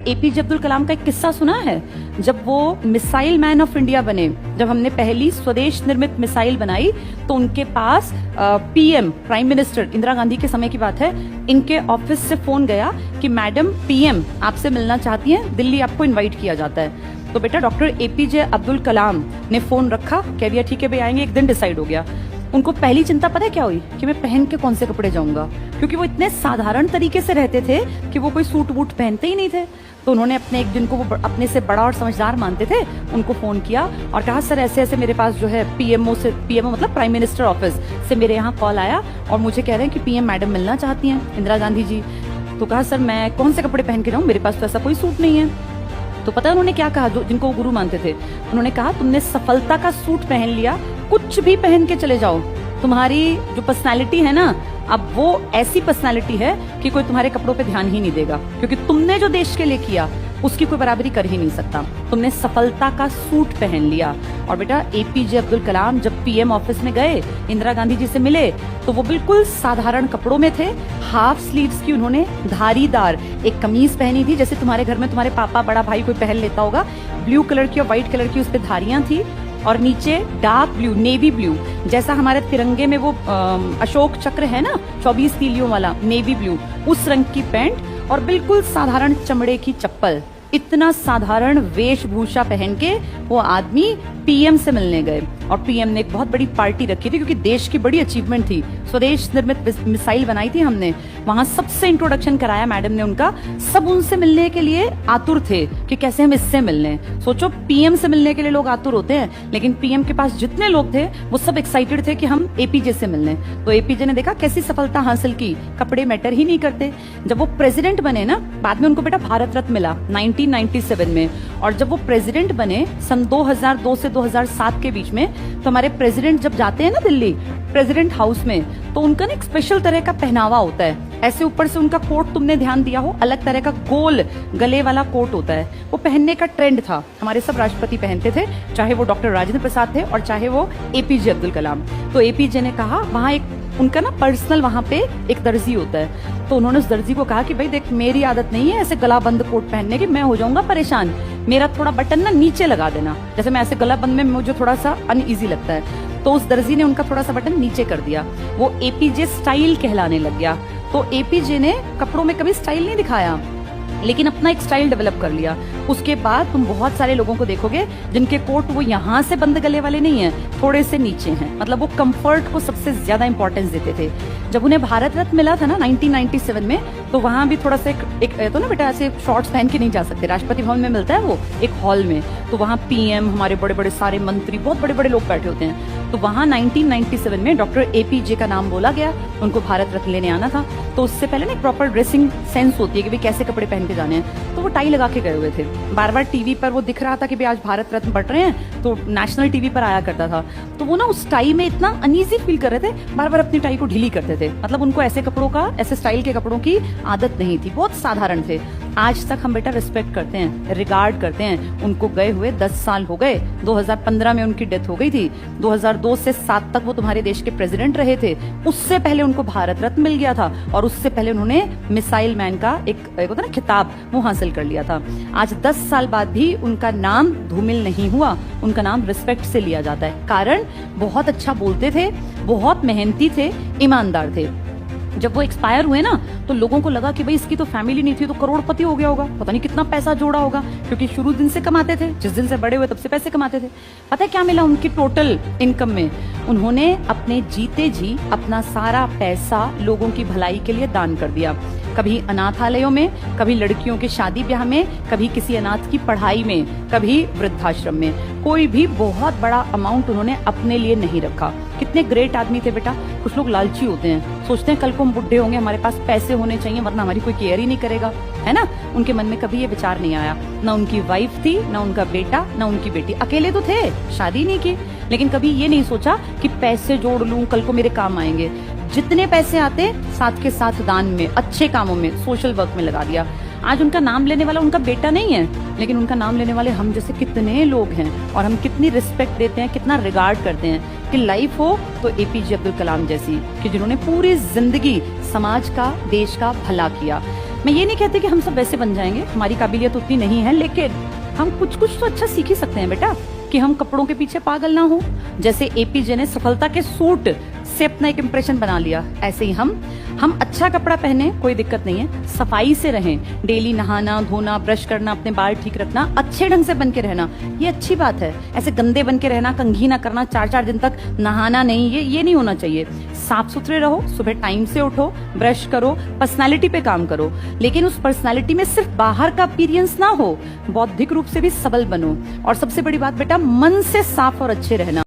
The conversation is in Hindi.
एपीजे अब्दुल कलाम का एक किस्सा सुना है? जब वो मिसाइल मैन ऑफ इंडिया बने, जब हमने पहली स्वदेश निर्मित मिसाइल बनाई, तो उनके पास PM prime minister Indira Gandhi के समय की बात है, इनके ऑफिस से फोन गया कि मैडम पीएम आपसे मिलना चाहती हैं, दिल्ली आपको इनवाइट किया जाता है। तो बेटा डॉक्टर एपीजे अब्दुल कलाम ने फोन रखा, कह दिया ठीक है भाई आएंगे, एक दिन डिसाइड हो गया। उनको पहली चिंता पता है क्या हुई कि मैं पहन के कौन से कपड़े जाऊंगा, क्योंकि वो इतने साधारण तरीके से रहते थे कि वो कोई सूट वूट पहनते ही नहीं थे। तो उन्होंने अपने एक दिन को वो अपने से बड़ा और समझदार मानते थे, उनको फोन किया और कहा सर ऐसे ऐसे मेरे पास जो है पीएमओ मतलब प्राइम मिनिस्टर ऑफिस से मेरे यहाँ कॉल आया और मुझे कह रहे हैं कि पीएम मैडम मिलना चाहती हैं, इंदिरा गांधी जी। तो कहा सर मैं कौन से कपड़े पहन के जाऊँ, मेरे पास तो ऐसा कोई सूट नहीं है। तो पता है उन्होंने क्या कहा, जो जिनको वो गुरु मानते थे, उन्होंने कहा तुमने सफलता का सूट पहन लिया, कुछ भी पहन के चले जाओ, तुम्हारी जो पर्सनालिटी है ना, अब वो ऐसी पर्सनालिटी है कि कोई तुम्हारे कपड़ों पे ध्यान ही नहीं देगा, क्योंकि तुमने जो देश के लिए किया उसकी कोई बराबरी कर ही नहीं सकता। तुमने सफलता का सूट पहन लिया। और बेटा एपीजे अब्दुल कलाम जब पीएम ऑफिस में गए, इंदिरा गांधी जी से मिले, तो वो बिल्कुल साधारण कपड़ों में थे। हाफ स्लीव्स की उन्होंने धारीदार एक कमीज पहनी थी, जैसे तुम्हारे घर में तुम्हारे पापा बड़ा भाई कोई पहन लेता होगा, ब्लू कलर की और व्हाइट कलर की उस पर धारियां थी, और नीचे डार्क ब्लू नेवी ब्लू, जैसा हमारे तिरंगे में वो अशोक चक्र है ना 24 तीलियों वाला, नेवी ब्लू उस रंग की पैंट और बिल्कुल साधारण चमड़े की चप्पल। इतना साधारण वेशभूषा पहन के वो आदमी पीएम से मिलने गए। और पीएम ने एक बहुत बड़ी पार्टी रखी थी, क्योंकि देश की बड़ी अचीवमेंट थी, स्वदेश निर्मित मिसाइल बनाई थी हमने, वहां सबसे इंट्रोडक्शन कराया मैडम ने उनका। सब उनसे मिलने के लिए आतुर थे कि कैसे हम इससे मिलने। सोचो पीएम से मिलने के लिए लोग आतुर होते हैं, लेकिन पीएम के पास जितने लोग थे वो सब एक्साइटेड थे कि हम एपीजे से मिलने। तो एपीजे ने देखा कैसी सफलता हासिल की, कपड़े मैटर ही नहीं करते। जब वो प्रेसिडेंट बने ना, बाद में उनको बेटा भारत रत्न मिला 1997 में। और जब वो प्रेसिडेंट बने सन 2002 से 2007 के बीच में, तो हमारे प्रेसिडेंट जब जाते हैं ना दिल्ली प्रेसिडेंट हाउस में, तो उनका ना एक स्पेशल तरह का पहनावा होता है। ऐसे ऊपर से उनका कोट तुमने ध्यान दिया हो, अलग तरह का गोल गले वाला कोट होता है, वो पहनने का ट्रेंड था। हमारे सब राष्ट्रपति पहनते थे, चाहे वो डॉक्टर राजेंद्र प्रसाद थे और चाहे वो एपीजे अब्दुल कलाम। तो एपीजे ने कहा, वहां एक उनका ना पर्सनल वहां पे एक दर्जी होता है, तो उन्होंने उस दर्जी को कहा कि भाई देख मेरी आदत नहीं है ऐसे गला बंद कोट पहनने की, मैं हो जाऊंगा परेशान, मेरा थोड़ा बटन ना नीचे लगा देना, जैसे मैं ऐसे गला बंद में मुझे थोड़ा सा अनईजी लगता है। तो उस दर्जी ने उनका थोड़ा सा बटन नीचे कर दिया, वो एपीजे स्टाइल कहलाने लग गया। तो एपीजे ने कपड़ों में कभी स्टाइल नहीं दिखाया, लेकिन अपना एक स्टाइल डेवलप कर लिया। उसके बाद तुम बहुत सारे लोगों को देखोगे जिनके कोट वो यहाँ से बंद गले वाले नहीं है, थोड़े से नीचे हैं, मतलब वो कंफर्ट को सबसे ज्यादा इंपॉर्टेंस देते थे। जब उन्हें भारत रत्न मिला था ना 1997 में, तो वहां भी थोड़ा सा एक तो ना बेटा ऐसे शॉर्ट्स पहन के नहीं जा सकते, राष्ट्रपति भवन में मिलता है वो एक हॉल में, तो वहां पीएम हमारे बड़े बड़े सारे मंत्री बहुत बड़े बड़े लोग बैठे होते हैं। तो वहां 1997 में डॉक्टर एपीजे का नाम बोला गया, उनको भारत रत्न लेने आना था। तो उससे पहले ना एक प्रॉपर ड्रेसिंग सेंस होती है कि भाई कैसे कपड़े पहन के जाने हैं, तो वो टाई लगा के गए हुए थे। बार बार टीवी पर वो दिख रहा था कि भाई आज भारत रत्न बट रहे हैं, तो नेशनल टीवी पर आया करता था। तो वो ना उस टाई में इतना अनईजी फील कर रहे थे, बार बार अपनी टाई को ढीली करते थे, मतलब उनको ऐसे कपड़ों का, ऐसे स्टाइल के कपड़ों की आदत नहीं थी, बहुत साधारण थे। आज तक हम बेटा रिस्पेक्ट करते हैं, रिगार्ड करते हैं उनको। गए हुए 10 साल हो गए, 2015 में उनकी डेथ हो गई थी, 2002 से 7 तक वो तुम्हारे देश के प्रेसिडेंट रहे थे, उससे पहले उनको भारत रत्न मिल गया था, और उससे पहले उन्होंने मिसाइल मैन का एक होता ना खिताब वो हासिल कर लिया था। आज 10 साल बाद भी उनका नाम धूमिल नहीं हुआ, उनका नाम रिस्पेक्ट से लिया जाता है। कारण बहुत अच्छा बोलते थे, बहुत मेहनती थे, ईमानदार थे। जब वो एक्सपायर हुए ना, तो लोगों को लगा कि भाई इसकी तो फैमिली नहीं थी, तो करोड़पति हो गया होगा, पता नहीं कितना पैसा जोड़ा होगा, क्योंकि शुरू दिन से कमाते थे, जिस दिन से बड़े हुए तब से पैसे कमाते थे। पता है क्या मिला उनकी टोटल इनकम में? उन्होंने अपने जीते जी अपना सारा पैसा लोगों की भलाई के लिए दान कर दिया। कभी अनाथालयों में, कभी लड़कियों के शादी ब्याह में, कभी किसी अनाथ की पढ़ाई में, कभी वृद्धाश्रम में। कोई भी बहुत बड़ा अमाउंट उन्होंने अपने लिए नहीं रखा। कितने ग्रेट आदमी थे बेटा। कुछ लोग लालची होते हैं, सोचते हैं कल को हम बुढ़े होंगे, हमारे पास पैसे होने चाहिए वरना हमारी कोई केयर ही नहीं करेगा, है ना। उनके मन में कभी ये विचार नहीं आया। ना उनकी वाइफ थी, ना उनका बेटा, ना उनकी बेटी, अकेले तो थे, शादी नहीं की, लेकिन कभी ये नहीं सोचा कि पैसे जोड़ लूं कल को मेरे काम आएंगे। जितने पैसे आते साथ के साथ दान में, अच्छे कामों में, सोशल वर्क में लगा दिया। आज उनका नाम लेने वाला उनका बेटा नहीं है, लेकिन उनका नाम लेने वाले हम जैसे कितने लोग हैं, और हम कितनी रिस्पेक्ट देते हैं, कितना रिगार्ड करते हैं। कि लाइफ हो तो एपीजे अब्दुल कलाम जैसी, कि जिन्होंने पूरी जिंदगी समाज का, देश का भला किया। मैं ये नहीं कहती कि हम सब वैसे बन जाएंगे, हमारी काबिलियत उतनी नहीं है, लेकिन हम कुछ कुछ तो अच्छा सीख ही सकते हैं बेटा, कि हम कपड़ों के पीछे पागल ना हो। जैसे एपीजे ने सफलता के सूट से अपना एक इंप्रेशन बना लिया, ऐसे ही हम अच्छा कपड़ा पहने, कोई दिक्कत नहीं है, सफाई से रहें, डेली नहाना धोना, ब्रश करना, अपने बाल ठीक रखना, अच्छे ढंग से बन के रहना, ये अच्छी बात है। ऐसे गंदे बन के रहना, कंघी ना करना, 4-4 दिन तक नहाना नहीं, ये नहीं होना चाहिए। साफ सुथरे रहो, सुबह टाइम से उठो, ब्रश करो, पर्सनालिटी पे काम करो, लेकिन उस पर्सनालिटी में सिर्फ बाहर का अपीयरेंस ना हो, बौद्धिक रूप से भी सबल बनो। और सबसे बड़ी बात बेटा, मन से साफ और अच्छे रहना।